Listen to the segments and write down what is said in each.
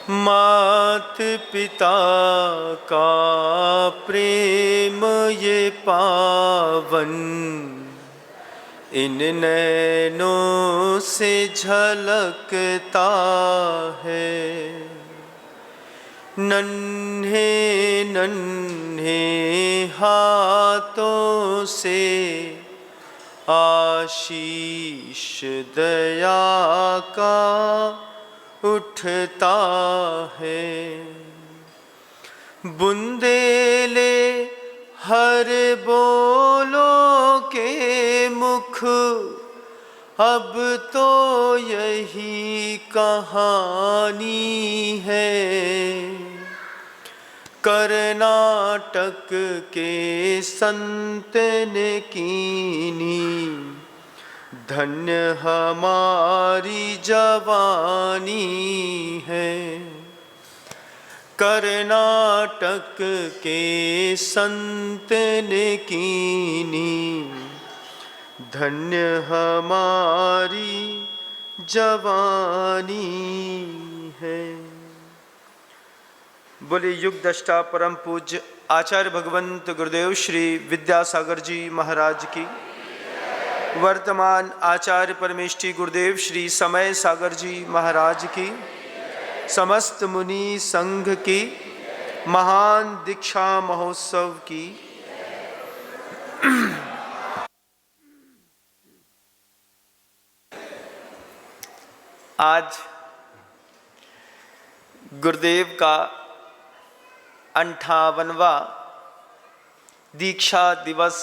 मात पिता का प्रेम ये पावन, इन नैनों से झलकता है। नन्हे नन्हे हाथों से आशीष दया का उठता है। बुंदेले हर बोलो के मुख, अब तो यही कहानी है। कर्नाटक के संत ने कीनी, धन्य हमारी जवानी है। कर्नाटक के संत ने कीनी, धन्य हमारी जवानी है। बोले युग दृष्टा परम पूज्य आचार्य भगवंत गुरुदेव श्री विद्यासागर जी महाराज की, वर्तमान आचार्य परमेष्ठी गुरुदेव श्री समय सागर जी महाराज की, समस्त मुनि संघ की, महान दीक्षा महोत्सव की। आज गुरुदेव का 58वां दीक्षा दिवस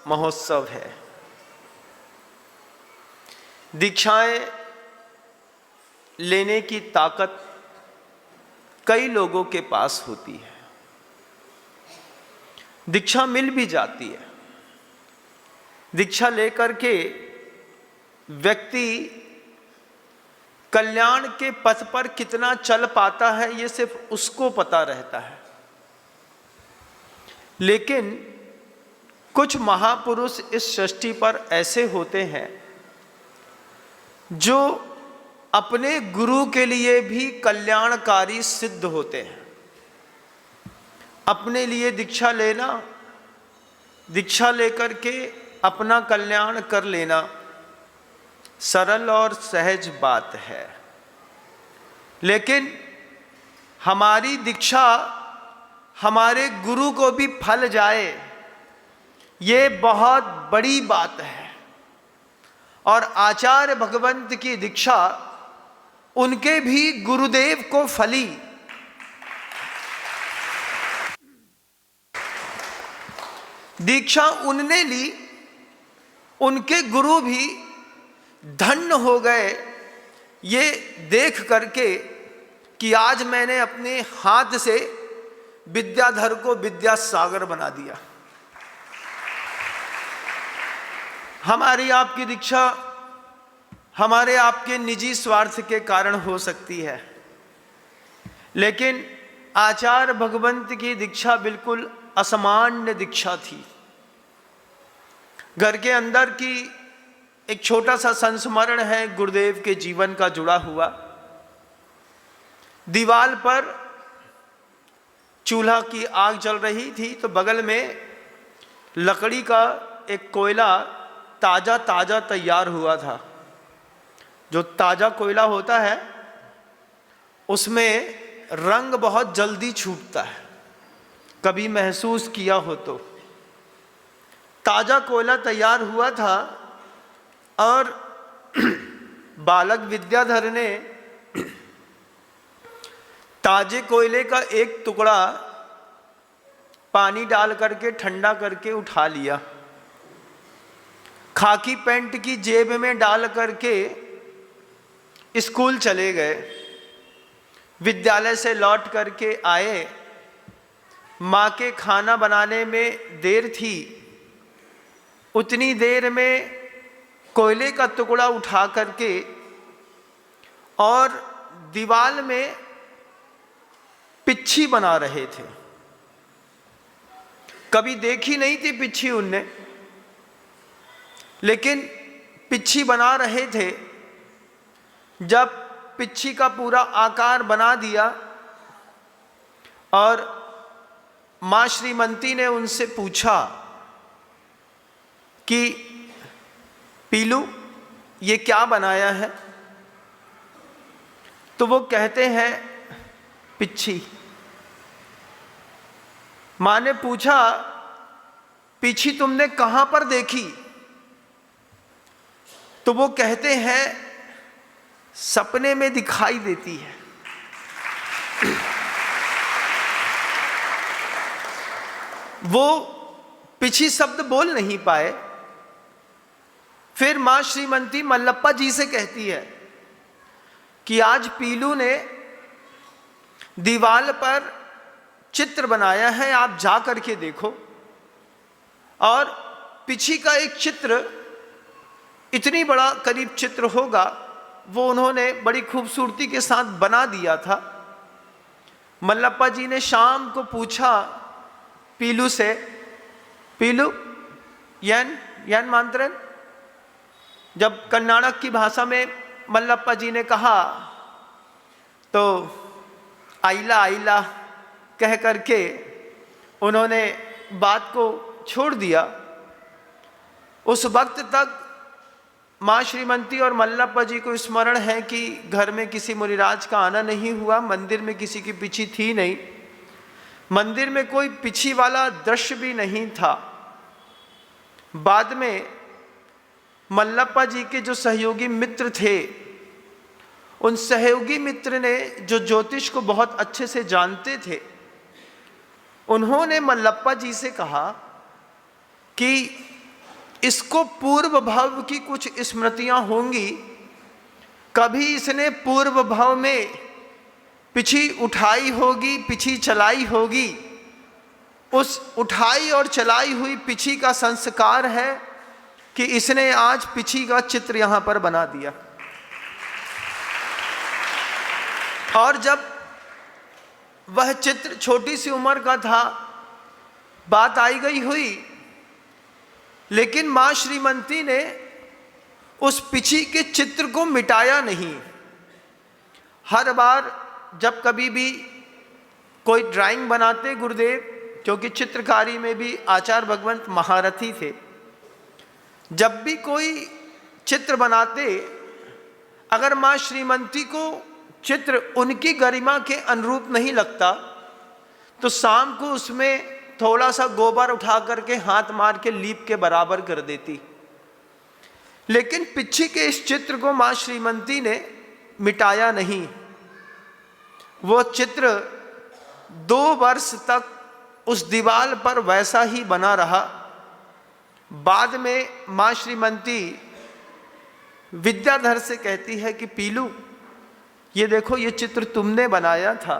महोत्सव है। दीक्षाएं लेने की ताकत कई लोगों के पास होती है, दीक्षा मिल भी जाती है। दीक्षा लेकर के व्यक्ति कल्याण के पथ पर कितना चल पाता है, ये सिर्फ उसको पता रहता है। लेकिन कुछ महापुरुष इस सृष्टि पर ऐसे होते हैं जो अपने गुरु के लिए भी कल्याणकारी सिद्ध होते हैं। अपने लिए दीक्षा लेना, दीक्षा लेकर के अपना कल्याण कर लेना सरल और सहज बात है। लेकिन हमारी दीक्षा हमारे गुरु को भी फल जाए, ये बहुत बड़ी बात है। और आचार्य भगवंत की दीक्षा उनके भी गुरुदेव को फली। दीक्षा उनने ली, उनके गुरु भी धन्य हो गए ये देख करके कि आज मैंने अपने हाथ से विद्याधर को विद्यासागर बना दिया। हमारी आपकी दीक्षा हमारे आपके निजी स्वार्थ के कारण हो सकती है, लेकिन आचार्य भगवंत की दीक्षा बिल्कुल असामान्य दीक्षा थी। घर के अंदर की एक छोटा सा संस्मरण है गुरुदेव के जीवन का जुड़ा हुआ। दीवार पर चूल्हा की आग जल रही थी, तो बगल में लकड़ी का एक कोयला ताज़ा ताज़ा तैयार हुआ था। जो ताज़ा कोयला होता है उसमें रंग बहुत जल्दी छूटता है, कभी महसूस किया हो तो। ताज़ा कोयला तैयार हुआ था और बालक विद्याधर ने ताजे कोयले का एक टुकड़ा पानी डाल करके ठंडा करके उठा लिया, खाकी पैंट की जेब में डाल करके स्कूल चले गए। विद्यालय से लौट करके आए, माँ के खाना बनाने में देर थी, उतनी देर में कोयले का टुकड़ा उठा करके और दीवार में पिच्छी बना रहे थे। कभी देखी नहीं थी पिच्छी उनने, लेकिन पिच्छी बना रहे थे। जब पिच्छी का पूरा आकार बना दिया और माँ श्रीमती ने उनसे पूछा कि पीलू ये क्या बनाया है? तो वो कहते हैं पिच्छी। माँ ने पूछा पिच्छी तुमने कहां पर देखी? तो वो कहते हैं सपने में दिखाई देती है। वो पिच्छी शब्द बोल नहीं पाए। फिर मां श्रीमती मल्लप्पा जी से कहती है कि आज पीलू ने दीवार पर चित्र बनाया है, आप जा करके देखो। और पिच्छी का एक चित्र, इतनी बड़ा करीब चित्र होगा, वो उन्होंने बड़ी खूबसूरती के साथ बना दिया था। मल्लप्पा जी ने शाम को पूछा पीलू से, पीलू यन मांत्रन, जब कर्नाटक की भाषा में मल्लप्पा जी ने कहा तो आइला आइला कह करके उन्होंने बात को छोड़ दिया। उस वक्त तक माँ श्रीमती और मल्लप्पा जी को स्मरण है कि घर में किसी मुनिराज का आना नहीं हुआ, मंदिर में किसी की पिच्छी थी नहीं, मंदिर में कोई पिच्छी वाला दृश्य भी नहीं था। बाद में मल्लप्पा जी के जो सहयोगी मित्र थे, उन सहयोगी मित्र ने जो ज्योतिष को बहुत अच्छे से जानते थे, उन्होंने मल्लप्पा जी से कहा कि इसको पूर्व भाव की कुछ स्मृतियां होंगी, कभी इसने पूर्व भाव में पिच्छी उठाई होगी, पिच्छी चलाई होगी। उस उठाई और चलाई हुई पिच्छी का संस्कार है कि इसने आज पिच्छी का चित्र यहां पर बना दिया। और जब वह चित्र छोटी सी उम्र का था, बात आई गई हुई, लेकिन मां श्रीमती ने उस पिच्छी के चित्र को मिटाया नहीं। हर बार जब कभी भी कोई ड्राइंग बनाते गुरुदेव, क्योंकि चित्रकारी में भी आचार्य भगवंत महारथी थे, जब भी कोई चित्र बनाते, अगर मां श्रीमती को चित्र उनकी गरिमा के अनुरूप नहीं लगता तो शाम को उसमें थोड़ा सा गोबर उठा करके हाथ मार के लीप के बराबर कर देती। लेकिन पिच्छी के इस चित्र को मां श्रीमती ने मिटाया नहीं। वो चित्र 2 वर्ष तक उस दीवार पर वैसा ही बना रहा। बाद में मां श्रीमती विद्याधर से कहती है कि पीलू ये देखो, ये चित्र तुमने बनाया था।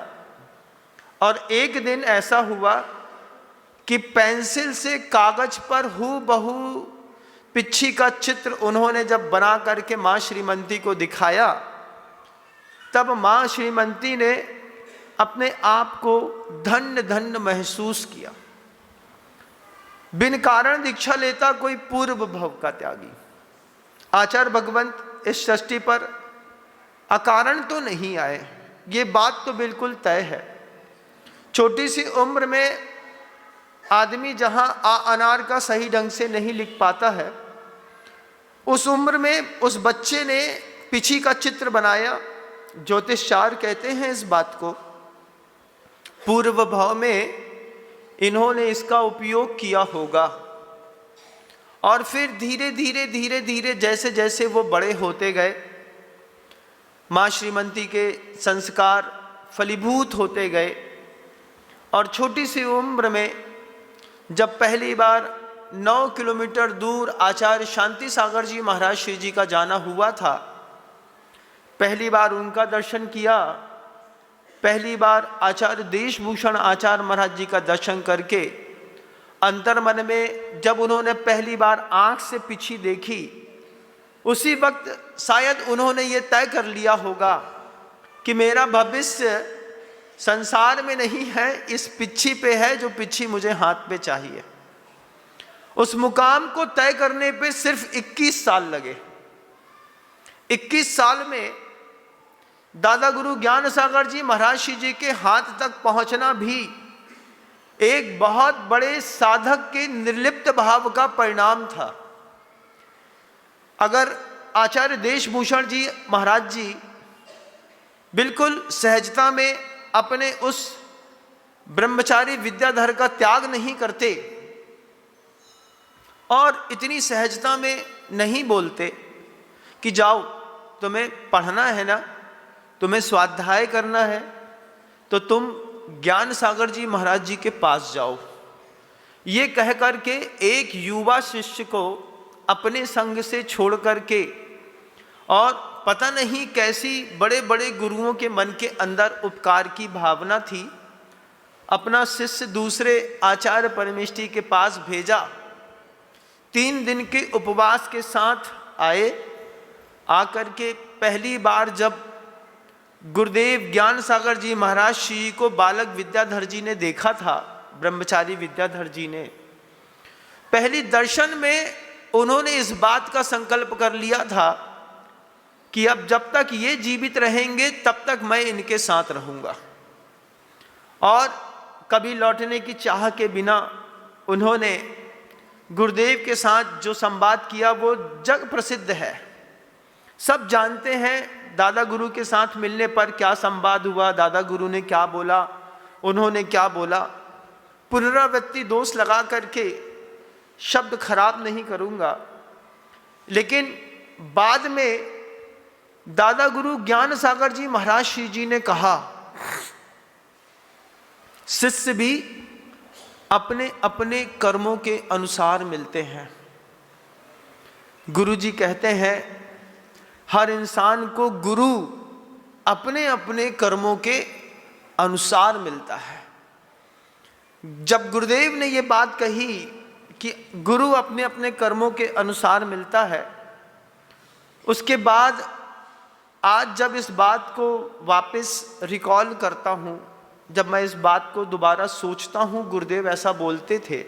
और एक दिन ऐसा हुआ कि पेंसिल से कागज पर हूबहू पिच्छी का चित्र उन्होंने जब बना करके मां श्रीमती को दिखाया, तब मां श्रीमती ने अपने आप को धन्य धन्य महसूस किया। बिन कारण दीक्षा लेता कोई पूर्व भव का त्यागी। आचार्य भगवंत इस सृष्टि पर अकारण तो नहीं आए, ये बात तो बिल्कुल तय है। छोटी सी उम्र में आदमी जहां आ अनार का सही ढंग से नहीं लिख पाता है, उस उम्र में उस बच्चे ने पिच्छी का चित्र बनाया। ज्योतिषाचार्य कहते हैं इस बात को, पूर्व भाव में इन्होंने इसका उपयोग किया होगा। और फिर धीरे धीरे धीरे धीरे जैसे जैसे वो बड़े होते गए, मां श्रीमती के संस्कार फलीभूत होते गए। और छोटी सी उम्र में जब पहली बार 9 किलोमीटर दूर आचार्य शांति सागर जी महाराज श्री जी का जाना हुआ था, पहली बार उनका दर्शन किया, पहली बार आचार्य देशभूषण आचार्य महाराज जी का दर्शन करके अंतर्मन में जब उन्होंने पहली बार आंख से पिच्छी देखी, उसी वक्त शायद उन्होंने ये तय कर लिया होगा कि मेरा भविष्य संसार में नहीं है, इस पिच्छी पे है जो पिच्छी मुझे हाथ पे चाहिए। उस मुकाम को तय करने पे सिर्फ 21 साल लगे। 21 साल में दादा गुरु ज्ञान सागर जी महाराज जी के हाथ तक पहुंचना भी एक बहुत बड़े साधक के निर्लिप्त भाव का परिणाम था। अगर आचार्य देशभूषण जी महाराज जी बिल्कुल सहजता में अपने उस ब्रह्मचारी विद्याधर का त्याग नहीं करते और इतनी सहजता में नहीं बोलते कि जाओ तुम्हें पढ़ना है ना, तुम्हें स्वाध्याय करना है, तो तुम ज्ञान सागर जी महाराज जी के पास जाओ, ये कह करके एक युवा शिष्य को अपने संग से छोड़ करके, और पता नहीं कैसी बड़े बड़े गुरुओं के मन के अंदर उपकार की भावना थी, अपना शिष्य दूसरे आचार्य परमेष्ठी के पास भेजा। 3 दिन के उपवास के साथ आए। आकर के पहली बार जब गुरुदेव ज्ञान सागर जी महाराज जी को बालक विद्याधर जी ने देखा था, ब्रह्मचारी विद्याधर जी ने, पहली दर्शन में उन्होंने इस बात का संकल्प कर लिया था कि अब जब तक ये जीवित रहेंगे तब तक मैं इनके साथ रहूंगा। और कभी लौटने की चाह के बिना उन्होंने गुरुदेव के साथ जो संवाद किया वो जग प्रसिद्ध है। सब जानते हैं दादा गुरु के साथ मिलने पर क्या संवाद हुआ, दादा गुरु ने क्या बोला, उन्होंने क्या बोला। पुनरावृत्ति दोष लगा करके शब्द खराब नहीं करूंगा, लेकिन बाद में दादा गुरु ज्ञान सागर जी महाराज जी ने कहा, शिष्य भी अपने अपने कर्मों के अनुसार मिलते हैं। गुरु जी कहते हैं हर इंसान को गुरु अपने अपने कर्मों के अनुसार मिलता है। जब गुरुदेव ने ये बात कही कि गुरु अपने अपने कर्मों के अनुसार मिलता है, उसके बाद आज जब इस बात को वापस रिकॉल करता हूँ, जब मैं इस बात को दोबारा सोचता हूँ गुरुदेव ऐसा बोलते थे,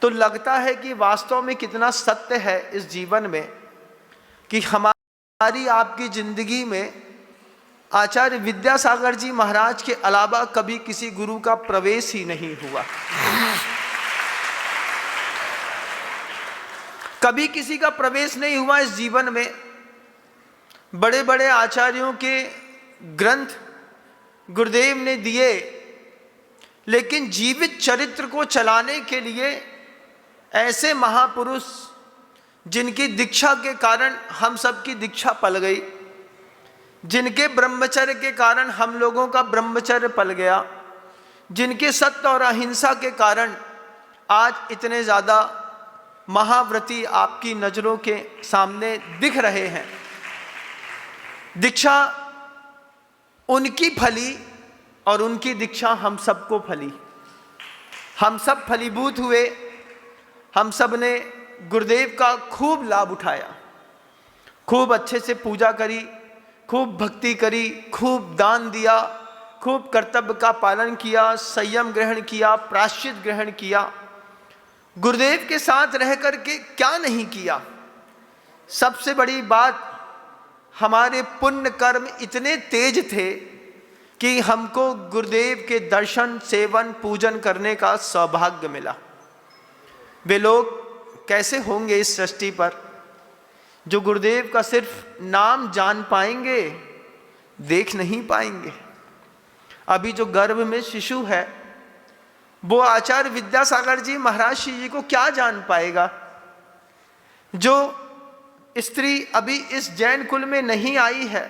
तो लगता है कि वास्तव में कितना सत्य है इस जीवन में कि हमारी आपकी जिंदगी में आचार्य विद्यासागर जी महाराज के अलावा कभी किसी गुरु का प्रवेश ही नहीं हुआ। कभी किसी का प्रवेश नहीं हुआ इस जीवन में। बड़े बड़े आचार्यों के ग्रंथ गुरुदेव ने दिए, लेकिन जीवित चरित्र को चलाने के लिए ऐसे महापुरुष जिनकी दीक्षा के कारण हम सब की दीक्षा पल गई, जिनके ब्रह्मचर्य के कारण हम लोगों का ब्रह्मचर्य पल गया, जिनके सत्य और अहिंसा के कारण आज इतने ज़्यादा महाव्रती आपकी नज़रों के सामने दिख रहे हैं। दीक्षा उनकी फली और उनकी दीक्षा हम सबको फली। हम सब फलीभूत हुए। हम सब ने गुरुदेव का खूब लाभ उठाया, खूब अच्छे से पूजा करी, खूब भक्ति करी, खूब दान दिया, खूब कर्तव्य का पालन किया, संयम ग्रहण किया, प्रायश्चित ग्रहण किया। गुरुदेव के साथ रह करके क्या नहीं किया। सबसे बड़ी बात, हमारे पुण्य कर्म इतने तेज थे कि हमको गुरुदेव के दर्शन, सेवन, पूजन करने का सौभाग्य मिला। वे लोग कैसे होंगे इस सृष्टि पर जो गुरुदेव का सिर्फ नाम जान पाएंगे, देख नहीं पाएंगे। अभी जो गर्भ में शिशु है वो आचार्य विद्यासागर जी महाराज जी को क्या जान पाएगा। जो स्त्री अभी इस जैन कुल में नहीं आई है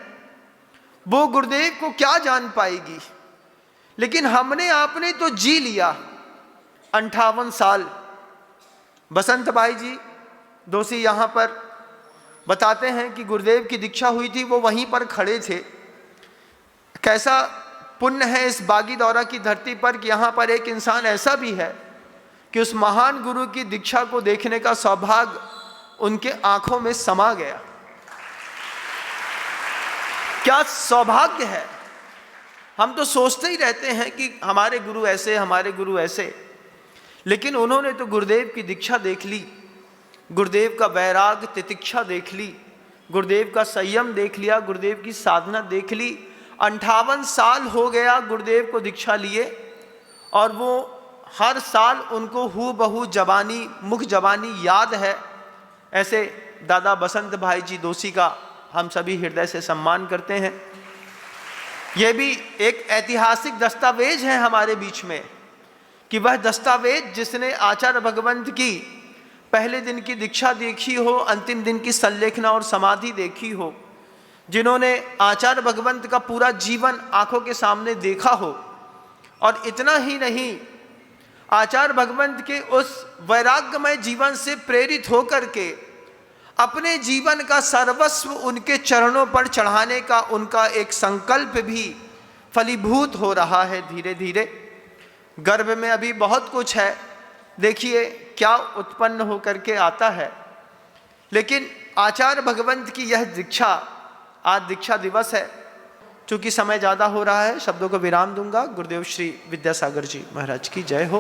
वो गुरुदेव को क्या जान पाएगी। लेकिन हमने आपने तो जी लिया 58 साल। बसंत भाई जी दोषी यहाँ पर बताते हैं कि गुरुदेव की दीक्षा हुई थी, वो वहीं पर खड़े थे। कैसा पुण्य है इस बागी दौरा की धरती पर कि यहाँ पर एक इंसान ऐसा भी है कि उस महान गुरु की दीक्षा को देखने का सौभाग्य उनके आंखों में समा गया। क्या सौभाग्य है। हम तो सोचते ही रहते हैं कि हमारे गुरु ऐसे, हमारे गुरु ऐसे, लेकिन उन्होंने तो गुरुदेव की दीक्षा देख ली, गुरुदेव का वैराग तितिक्षा देख ली, गुरुदेव का संयम देख लिया, गुरुदेव की साधना देख ली। 58 साल हो गया गुरुदेव को दीक्षा लिए, और वो हर साल उनको हूबहू जबानी, मुख जबानी याद है। ऐसे दादा बसंत भाई जी दोषी का हम सभी हृदय से सम्मान करते हैं। यह भी एक ऐतिहासिक दस्तावेज है हमारे बीच में कि वह दस्तावेज जिसने आचार्य भगवंत की पहले दिन की दीक्षा देखी हो, अंतिम दिन की संलेखना और समाधि देखी हो, जिन्होंने आचार्य भगवंत का पूरा जीवन आंखों के सामने देखा हो, और इतना ही नहीं, आचार्य भगवंत के उस वैराग्यमय जीवन से प्रेरित होकर के अपने जीवन का सर्वस्व उनके चरणों पर चढ़ाने का उनका एक संकल्प भी फलीभूत हो रहा है धीरे धीरे। गर्भ में अभी बहुत कुछ है, देखिए क्या उत्पन्न होकर के आता है। लेकिन आचार्य भगवंत की यह दीक्षा, आज दीक्षा दिवस है। चूंकि समय ज़्यादा हो रहा है, शब्दों को विराम दूंगा। गुरुदेव श्री विद्यासागर जी महाराज की जय हो।